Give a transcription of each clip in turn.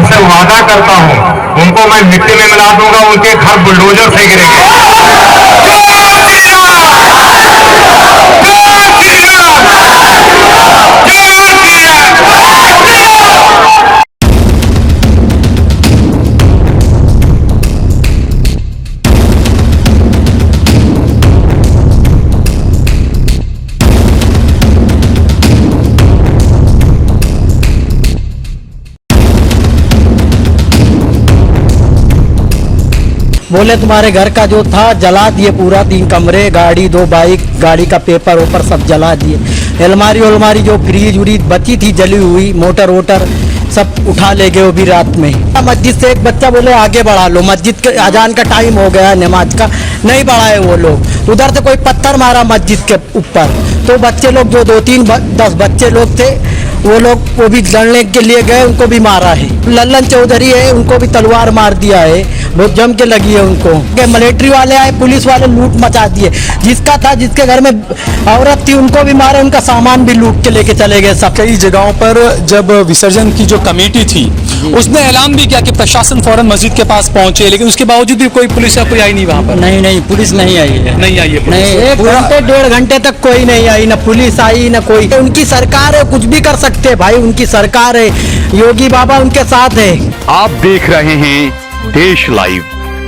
आपसे वादा करता हूं, उनको मैं मिट्टी में मिला दूंगा, उनके घर बुलडोजर से गिरेंगे। बोले तुम्हारे घर का जो था जला दिए पूरा, 3 कमरे, गाड़ी, 2 बाइक, गाड़ी का पेपर ओपर सब जला दिए। अलमारी जो फ्रीज उरीज बची थी जली हुई, मोटर वोटर सब उठा ले गए वो भी रात में। मस्जिद से एक बच्चा बोले आगे बढ़ा लो, मस्जिद के अजान का टाइम हो गया नमाज का, नहीं बढ़ाए वो लोग। उधर से कोई पत्थर मारा मस्जिद के ऊपर, तो बच्चे लोग जो 2-3-10 बच्चे लोग थे वो भी लड़ने के लिए गए, उनको भी मारा है। लल्लन चौधरी है, उनको भी तलवार मार दिया है, बहुत जम के लगी है उनको। मिलिट्री वाले आए, पुलिस वाले लूट मचा दिए, जिसका था जिसके घर में औरत थी उनको भी मारे, उनका सामान भी लूट के लेके चले गए सब। कई जगहों पर जब विसर्जन की जो कमेटी थी उसने ऐलान भी किया कि प्रशासन फौरन मस्जिद के पास पहुंचे, लेकिन उसके बावजूद भी कोई पुलिस या कोई आई नहीं वहां पर। नहीं पुलिस नहीं आई है, नहीं आई है नहीं, 1 घंटे 1.5 घंटे तक कोई नहीं आई, ना पुलिस आई ना कोई। उनकी सरकार है, कुछ भी कर सकते भाई, उनकी सरकार है, योगी बाबा उनके साथ है। आप देख रहे हैं देश लाइव,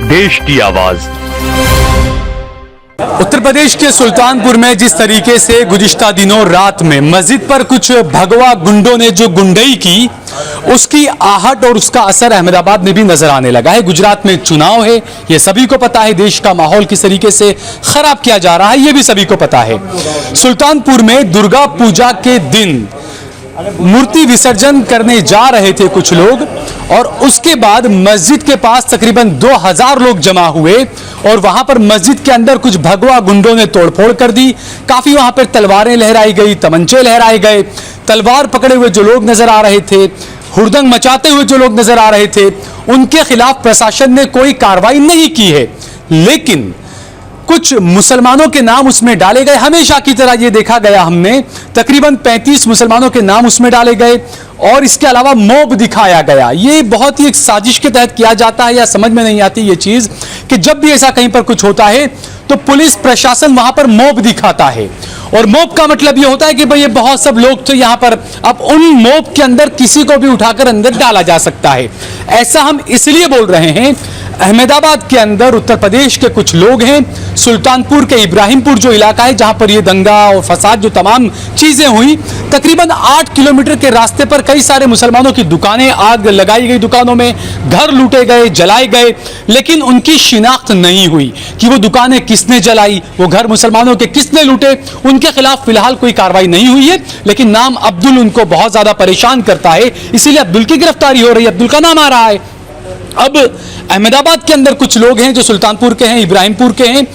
देश की आवाज। उत्तर प्रदेश के सुल्तानपुर में जिस तरीके से गुज़िश्ता दिनों रात में मस्जिद पर कुछ भगवा गुंडों ने जो गुंडई की, उसकी आहट और उसका असर अहमदाबाद में भी नजर आने लगा है। गुजरात में चुनाव है, ये सभी को पता है, देश का माहौल किस तरीके से खराब किया जा रहा है ये भी सभी को पता है। सुल्तानपुर में दुर्गा पूजा के दिन मूर्ति विसर्जन करने जा रहे थे कुछ लोग, और उसके बाद मस्जिद के पास तकरीबन 2000 लोग जमा हुए, और वहां पर मस्जिद के अंदर कुछ भगवा गुंडों ने तोड़फोड़ कर दी। काफी वहां पर तलवारें लहराई गई, तमंचे लहराए गए, तलवार पकड़े हुए जो लोग नजर आ रहे थे, हुड़दंग मचाते हुए जो लोग नजर आ रहे थे, उनके खिलाफ प्रशासन ने कोई कार्रवाई नहीं की है। लेकिन कुछ मुसलमानों के नाम उसमें डाले गए, हमेशा की तरह ये देखा गया हमने, तकरीबन 35 मुसलमानों के नाम उसमें डाले गए, और इसके अलावा मॉब दिखाया गया। ये बहुत ही एक साजिश के तहत किया जाता है, या समझ में नहीं आती ये चीज कि जब भी ऐसा कहीं पर कुछ होता है तो पुलिस प्रशासन वहां पर मॉब दिखाता है, और मॉब का मतलब ये होता है कि भाई ये बहुत सब लोग थे यहां पर, अब उन मॉब के अंदर किसी को भी उठाकर अंदर डाला जा सकता है। ऐसा हम इसलिए बोल रहे हैं, अहमदाबाद के अंदर उत्तर प्रदेश के कुछ लोग हैं, सुल्तानपुर के इब्राहिमपुर जो इलाका है जहां पर ये दंगा और फसाद जो तमाम चीजें हुई, तकरीबन 8 किलोमीटर के रास्ते पर कई सारे मुसलमानों की दुकानें, आग लगाई गई दुकानों में, घर लूटे गए, जलाए गए, लेकिन उनकी शिनाख्त नहीं हुई कि वो दुकानें किसने जलाई, वो घर मुसलमानों के किसने लूटे। उनके खिलाफ फिलहाल कोई कार्रवाई नहीं हुई है, लेकिन नाम अब्दुल उनको बहुत ज्यादा परेशान करता है, इसीलिए अब्दुल की गिरफ्तारी हो रही है, अब्दुल का नाम आ रहा है। अब अहमदाबाद के अंदर कुछ लोग हैं जो सुल्तानपुर के हैं, इब्राहिमपुर के हैं,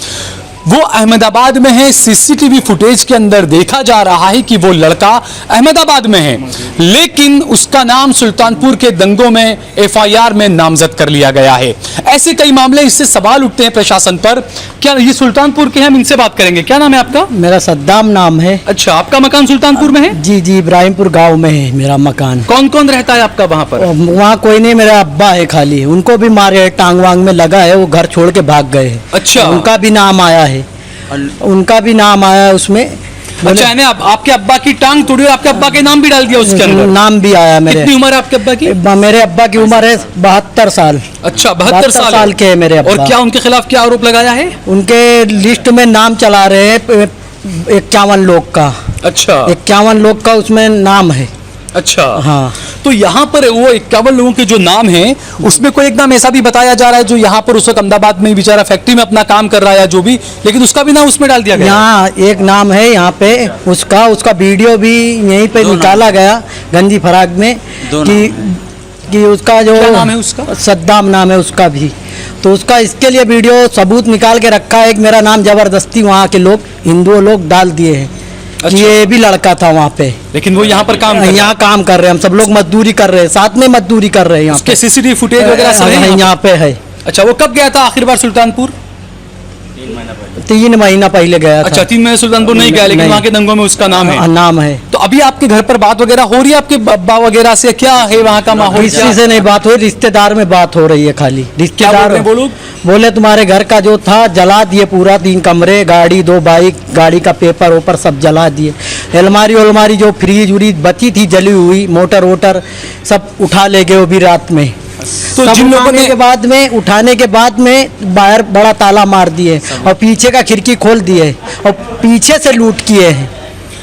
वो अहमदाबाद में है। सीसीटीवी फुटेज के अंदर देखा जा रहा है कि वो लड़का अहमदाबाद में है, लेकिन उसका नाम सुल्तानपुर के दंगों में एफआईआर में नामजद कर लिया गया है। ऐसे कई मामले, इससे सवाल उठते हैं प्रशासन पर। क्या ये सुल्तानपुर के हैं? हम इनसे बात करेंगे। क्या नाम है आपका? मेरा सद्दाम नाम है। अच्छा, आपका मकान सुल्तानपुर में है? जी इब्राहिमपुर गाँव में है मेरा मकान। कौन कौन रहता है आपका वहां पर? वहाँ कोई नहीं, मेरा अब्बा है खाली, उनको भी मारे, टांग वांग में लगा है, वो घर छोड़ के भाग गए। अच्छा, उनका भी नाम आया है, उनका भी नाम आया उसमें। अच्छा, आपके अब्बा की टांग तोड़ी और आपके अब्बा के नाम भी डाल दिया उसके अंदर? नाम भी आया मेरे। कितनी उम्र है आपके अब्बा की? मेरे अब्बा की उम्र है 72 साल। अच्छा, 72 साल के है मेरे अब्बा। और क्या उनके खिलाफ क्या आरोप लगाया है? उनके लिस्ट में नाम चला रहे हैं 51 लोग का। अच्छा, 51 लोग का उसमें नाम है। अच्छा, हाँ। तो यहाँ पर वो 51 लोगों के जो नाम हैं, उसमें कोई एक नाम ऐसा भी बताया जा रहा है जो यहाँ पर उस वक्त अहमदाबाद में बेचारा फैक्ट्री में अपना काम कर रहा है जो भी, लेकिन उसका भी नाम उसमें डाल दिया गया। यहाँ एक नाम है यहाँ पे उसका वीडियो भी यहीं पे निकाला गया गंजी फराग में कि उसका जो क्या नाम है उसका? सद्दाम नाम है उसका भी। तो उसका इसके लिए वीडियो सबूत निकाल के रखा है कि मेरा नाम जबरदस्ती वहाँ के लोग, हिंदू लोग डाल दिए हैं। अच्छा। ये भी लड़का था वहाँ पे, लेकिन वो यहाँ पर यहाँ काम कर रहे हैं, हम सब लोग मजदूरी कर रहे हैं, साथ में मजदूरी कर रहे हैं। यहाँ पे सीसीटीवी फुटेज वगैरह यहाँ पे है। अच्छा, वो कब गया था आखिर बार सुल्तानपुर? 3 महीना पहले गया था। अच्छा, 3 महीने सुल्तानपुर नहीं गया, लेकिन वहाँ के दंगों में उसका नाम है। नाम है। तो तो अभी आपके घर पर बात वगैरह हो रही है आपके अब्बा वगैरह से, क्या है वहाँ का माहौल? किसी से नहीं बात हुई, रिश्तेदार में बात हो रही है खाली। क्या बोल रिश्तेदार रहे हैं वो लोग? बोले तुम्हारे घर का जो था जला दिए पूरा, 3 कमरे, गाड़ी 2 बाइक, गाड़ी का पेपर ओपर सब जला दिए। अलमारी अलमारी जो फ्रिज उरीज बची थी जली हुई, मोटर वोटर सब उठा ले गए वो भी रात में। तो सब जिन लोगों ने उठाने के बाद में बाहर बड़ा ताला मार दिए और पीछे का खिड़की खोल दिए और पीछे से लूट किए हैं।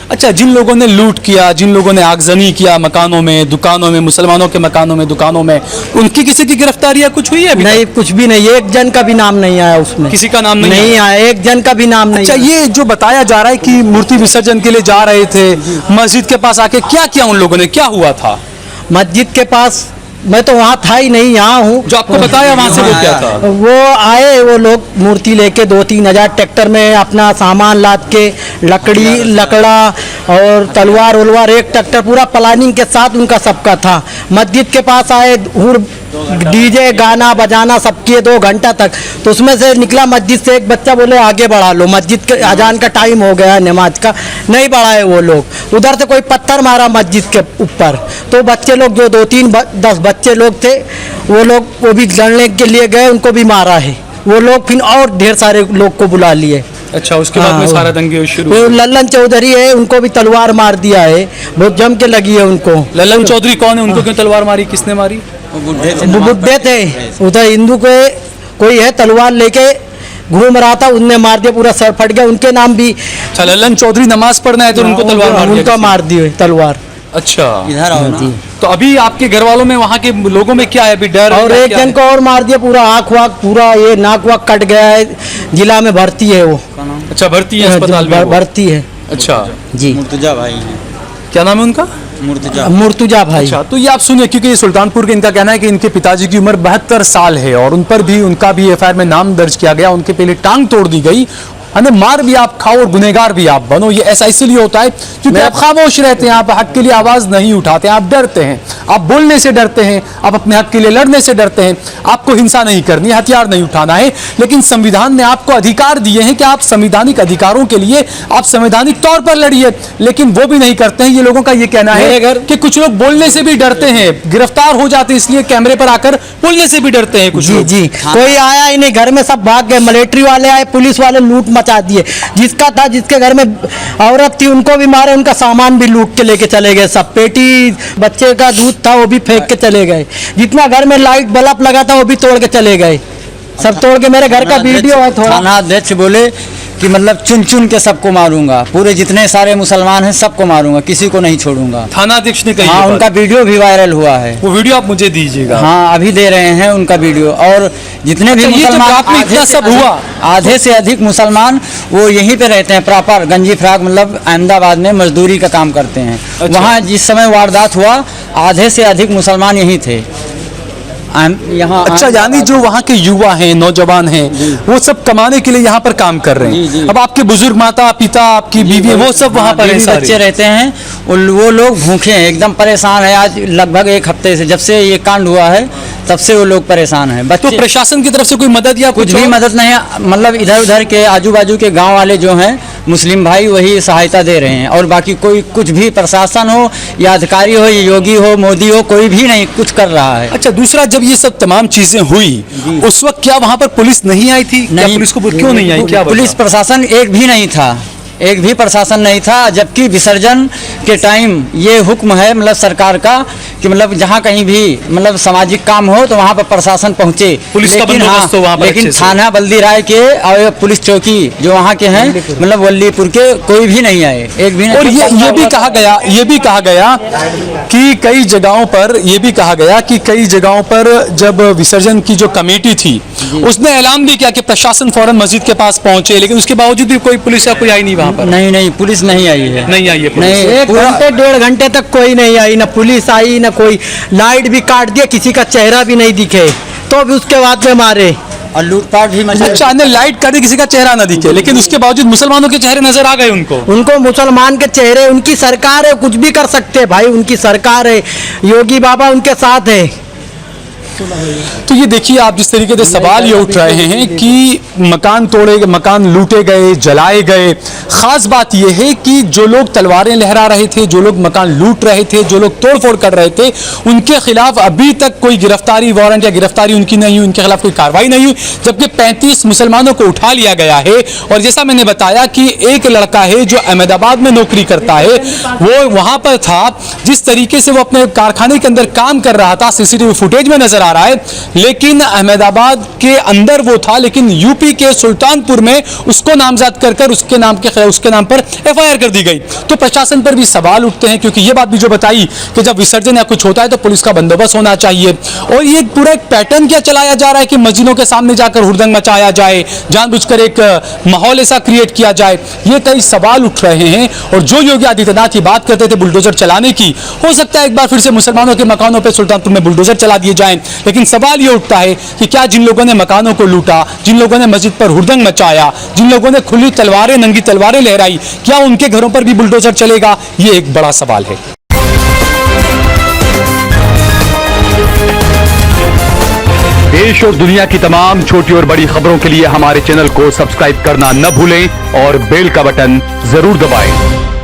अच्छा, जिन लोगों ने लूट किया, जिन लोगों ने आगजनी किया मकानों में, दुकानों में, मुसलमानों के मकानों में, दुकानों में, उनकी किसी की गिरफ्तारी या कुछ हुई है अभी नहीं, कुछ भी नहीं, एक जन का भी नाम नहीं आया उसमें। किसी का नाम नहीं नहीं आया, एक जन का भी नाम नहीं अच्छा, आया। ये जो बताया जा रहा है कि मूर्ति विसर्जन के लिए जा रहे थे मस्जिद के पास आके, क्या किया उन लोगों ने, क्या हुआ था? मस्जिद के पास मैं तो वहाँ था ही नहीं, यहाँ हूँ। जो आपको बताया वहां से वो क्या था? वो आए वो लोग मूर्ति लेके 2-3 हजार ट्रैक्टर में अपना सामान लाद के, लकड़ा और तलवार उलवार, एक ट्रैक्टर पूरा प्लानिंग के साथ उनका सबका था। मस्जिद के पास आए, डीजे गाना बजाना सब किए 2 घंटा तक। तो उसमें से निकला मस्जिद से एक बच्चा, बोले आगे बढ़ा लो, मस्जिद के अजान का टाइम हो गया नमाज का, नहीं बढ़ाए वो लोग। उधर से कोई पत्थर मारा मस्जिद के ऊपर, तो बच्चे लोग जो 2-3-10 बच्चे लोग थे वो भी लड़ने के लिए गए, उनको भी मारा है वो लोग। फिर और ढेर सारे लोग को बुला लिए। अच्छा, उसके बाद में सारा दंगे शुरू। वो लल्लन चौधरी है, उनको भी तलवार मार दिया है, बहुत जम के लगी है उनको। लल्लन चौधरी कौन है? उनको क्यों तलवार मारी, किसने मारी? वो बुड्ढे थे उधर, हिंदू के कोई है, तलवार लेके घूम रहा था, उनने मार दिया, पूरा सर फट गया। उनके नाम भी अच्छा, लल्लन चौधरी नमाज पढ़ना है तो उनको तलवार मार दिया, उनका मार दिए तलवार। अच्छा, इधर आओ ना। तो अभी आपके घर वालों में, वहाँ के लोगों में क्या है अभी, डर? और एक जन को और मार दिया, पूरा आँख वाक पूरा ये नाक वाक कट गया है, जिला में भर्ती है वो। अच्छा, भर्ती है अस्पताल में? भर्ती है। अच्छा जी, मुर्तजा भाई हैं। क्या नाम है उनका? मुर्तजा भाई। अच्छा, तो ये आप सुनिए, क्योंकि ये सुल्तानपुर के इनका कहना है कि इनके पिताजी की उम्र 72 साल है और उन पर भी, उनका भी एफआईआर में नाम दर्ज किया गया, उनके पहले टांग तोड़ दी गई। मार भी आप खाओ और गुनहगार भी आप बनो। ये ऐसा इसलिए होता है क्योंकि आप खामोश रहते हैं, आप हक के लिए आवाज नहीं उठाते हैं, आप डरते हैं, आप बोलने से डरते हैं, आप अपने हक के लिए लड़ने से डरते हैं। आपको हिंसा नहीं करनी, हथियार नहीं उठाना है, लेकिन संविधान ने आपको अधिकार दिए हैं कि आप संवैधानिक अधिकारों के लिए आप संवैधानिक तौर पर लड़िए, लेकिन वो भी नहीं करते हैं। ये लोगों का ये कहना है कि कुछ लोग बोलने से भी डरते हैं, गिरफ्तार हो जाते हैं इसलिए कैमरे पर आकर बोलने से भी डरते हैं कुछ जी लोग। जी, कोई आया ही नहीं, घर में सब भाग गए, मिलिट्री वाले आए, पुलिस वाले लूट मचा दिए। जिसका था, जिसके घर में औरत थी उनको भी मारे, उनका सामान भी लूट के लेके चले गए, सब पेटी बच्चे का दूध था वो भी फेंक के चले गए, जितना घर में लाइट बल्ब लगा था वो भी तोड़ के चले गए, सब तोड़ के। मेरे घर का वीडियो है थोड़ा। थाना अध्यक्ष बोले कि मतलब चुन चुन के सबको मारूंगा, पूरे जितने सारे मुसलमान हैं सबको मारूंगा, किसी को नहीं छोड़ूगा। थाना अध्यक्ष ने कही? हाँ, उनका वीडियो भी वायरल हुआ है। वो वीडियो आप मुझे दीजिएगा। हाँ, अभी दे रहे हैं उनका वीडियो। और जितने भी मुसलमान, इतना सब हुआ, आधे से अधिक मुसलमान वो यहीं पे रहते हैं, प्रॉपर गंजी फ्राक, मतलब अहमदाबाद में मजदूरी का काम करते हैं। अच्छा। वहाँ जिस समय वारदात हुआ आधे से अधिक मुसलमान यहीं थे यहाँ। अच्छा, यानी जो वहाँ के युवा हैं, नौजवान हैं, वो सब कमाने के लिए यहाँ पर काम कर रहे हैं। जी। अब आपके बुजुर्ग, माता पिता, आपकी बीवी, वो सब वहाँ पर हैं सारे? बच्चे रहते हैं, वो लोग भूखे हैं, एकदम परेशान है। आज लगभग 1 हफ्ते से, जब से ये कांड हुआ है तब से वो लोग परेशान हैं। तो प्रशासन की तरफ से कोई मदद या कुछ भी मदद नहीं है, मतलब इधर उधर के आजू बाजू के गांव वाले जो हैं मुस्लिम भाई वही सहायता दे रहे हैं, और बाकी कोई कुछ भी प्रशासन हो या अधिकारी हो या योगी हो मोदी हो, कोई भी नहीं कुछ कर रहा है। अच्छा, दूसरा, जब ये सब तमाम चीजें हुई उस वक्त क्या वहाँ पर पुलिस नहीं आई थी? क्या पुलिस को क्यों नहीं आई? क्या पुलिस प्रशासन एक भी नहीं था, एक भी प्रशासन नहीं था। जबकि विसर्जन के टाइम ये हुक्म है मतलब सरकार का कि मतलब जहाँ कहीं भी मतलब सामाजिक काम हो तो वहाँ पर प्रशासन पहुँचे। पुलिस का बंदोबस्त हो वहाँ पर, लेकिन थाना बल्दी राय के और पुलिस चौकी जो वहाँ के हैं मतलब वल्लीपुर के कोई भी नहीं आए, एक भी नहीं। और ये भी कहा गया कि कई जगहों पर जब विसर्जन की जो कमेटी थी उसने ऐलान भी किया कि प्रशासन फौरन मस्जिद के पास पहुंचे, लेकिन उसके बावजूद भी कोई पुलिस या कोई आई नहीं वहाँ पर? नहीं, पुलिस नहीं आई है। नहीं आई है पुलिस? नहीं, 1 घंटे 1.5 घंटे तक कोई नहीं आई, ना पुलिस आई ना कोई। लाइट भी काट दिया, किसी का चेहरा भी नहीं दिखे, तो भी उसके बाद में मारे और लूटपाट भी मचा। अच्छा, लाइट काटे, किसी का चेहरा ना दिखे, लेकिन उसके बावजूद मुसलमानों के चेहरे नजर आ गए उनको मुसलमान के चेहरे। उनकी सरकार है, कुछ भी कर सकते हैं भाई, उनकी सरकार है, योगी बाबा उनके साथ है। तो ये देखिए आप जिस तरीके से सवाल ये उठ रहे हैं कि मकान तोड़े गए, मकान लूटे गए, जलाए गए। खास बात ये है कि जो लोग तलवारें लहरा रहे थे, जो लोग मकान लूट रहे थे, जो लोग तोड़फोड़ कर रहे थे, उनके खिलाफ अभी तक कोई गिरफ्तारी वारंट या गिरफ्तारी उनकी नहीं हुई, उनके खिलाफ कोई कार्रवाई नहीं हुई, जबकि 35 मुसलमानों को उठा लिया गया है। और जैसा मैंने बताया कि एक लड़का है जो अहमदाबाद में नौकरी करता है, वो वहां पर था, जिस तरीके से वो अपने कारखाने के अंदर काम कर रहा था सीसीटीवी फुटेज में नजर आ रहा है। लेकिन अहमदाबाद के अंदर वो था, लेकिन यूपी के सुल्तानपुर में उसको नामजद कर उसके नाम पर एफआईआर कर दी गई। तो प्रशासन पर भी सवाल उठते हैं, क्योंकि ये बात भी जो बताई कि जब विसर्जन या कुछ होता है तो पुलिस का बंदोबस्त होना चाहिए। और ये पूरा एक पैटर्न क्या चलाया जा रहा है कि मस्जिदों के सामने जाकर हुड़दंग मचाया जाए, जानबूझकर एक माहौल ऐसा क्रिएट किया जाए, ये कई सवाल उठ रहे हैं। और जो योगी आदित्यनाथ की बात करते थे बुलडोजर चलाने की, हो सकता है एक बार फिर से मुसलमानों के मकानों पर सुल्तानपुर में बुलडोजर चला दिए जाएं। लेकिन सवाल ये उठता है कि क्या जिन लोगों ने मकानों को लूटा, जिन लोगों ने मस्जिद पर हुड़दंग मचाया, जिन लोगों ने खुली तलवारें, नंगी तलवारें लहराई, क्या उनके घरों पर भी बुलडोजर चलेगा? ये एक बड़ा सवाल है। देश और दुनिया की तमाम छोटी और बड़ी खबरों के लिए हमारे चैनल को सब्सक्राइब करना न भूलें और बेल का बटन जरूर दबाएं।